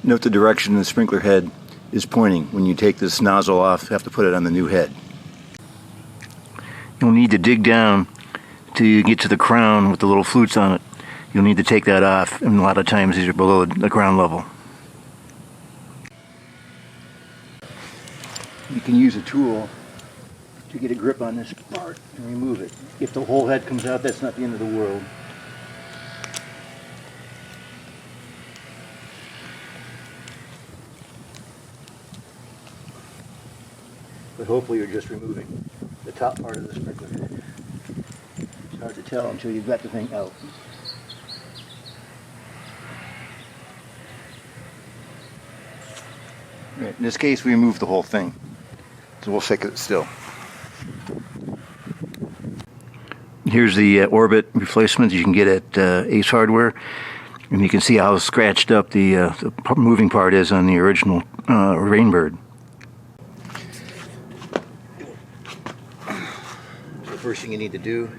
Note the direction the sprinkler head is pointing. When you take this nozzle off, you have to put it on the new head. You'll need to dig down till you get to the crown with the little flutes on it. You'll need to take that off, and a lot of times these are below the ground level. You can use a tool to get a grip on this part and remove it. If the whole head comes out, that's not the end of the world. But hopefully you're just removing the top part of the sprinkler head. It's hard to tell until you've got the thing out. Right, in this case we removed the whole thing, so we'll fix it still. Here's the orbit replacement you can get at Ace Hardware, and you can see how scratched up the moving part is on the original RainBird. So the first thing you need to do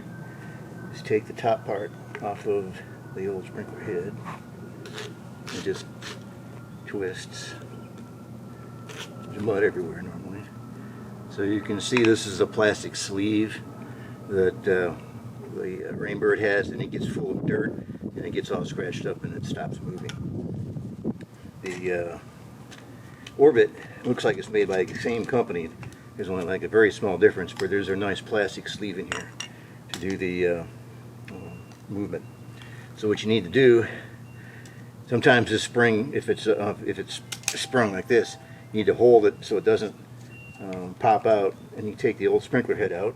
is take the top part off of the old sprinkler head. It just twists. There's mud everywhere normally. So you can see this is a plastic sleeve that the RainBird has, and it gets full of dirt and it gets all scratched up and it stops moving. The orbit looks like it's made by the same company. There's only like a very small difference, but there's a nice plastic sleeve in here to do the movement. So what you need to do, sometimes this spring, if it's sprung like this, you need to hold it so it doesn't pop out, and you take the old sprinkler head out,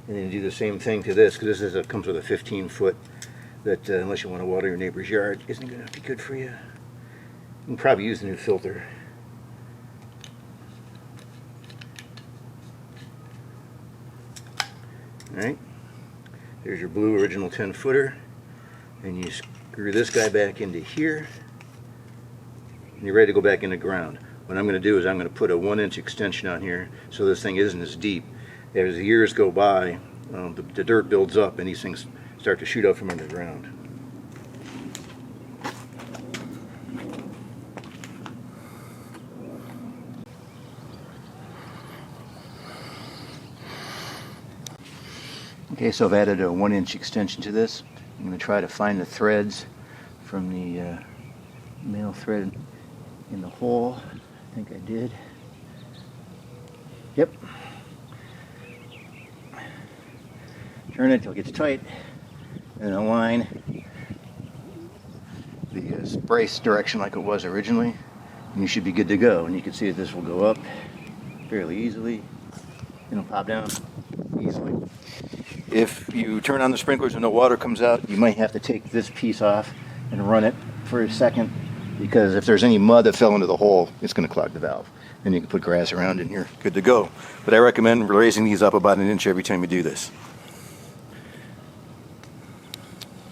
and then you do the same thing to this, because this comes with a 15-foot that unless you want to water your neighbor's yard, isn't going to be good for you. You can probably use the new filter. Alright, there's your blue original 10-footer, and you screw this guy back into here, and you're ready to go back in the ground. What I'm going to do is I'm going to put a 1-inch extension on here so this thing isn't as deep. As the years go by, the dirt builds up and these things start to shoot up from underground. Okay, so I've added a 1-inch extension to this. I'm going to try to find the threads from the male thread in the hole. I think I did. Yep. Turn it until it gets tight, and align the brace direction like it was originally, and you should be good to go. And you can see that this will go up fairly easily. It'll pop down easily. If you turn on the sprinklers and no water comes out, you might have to take this piece off and run it for a second, because if there's any mud that fell into the hole, it's going to clog the valve. And you can put grass around in here, good to go. But I recommend raising these up about 1 inch every time you do this.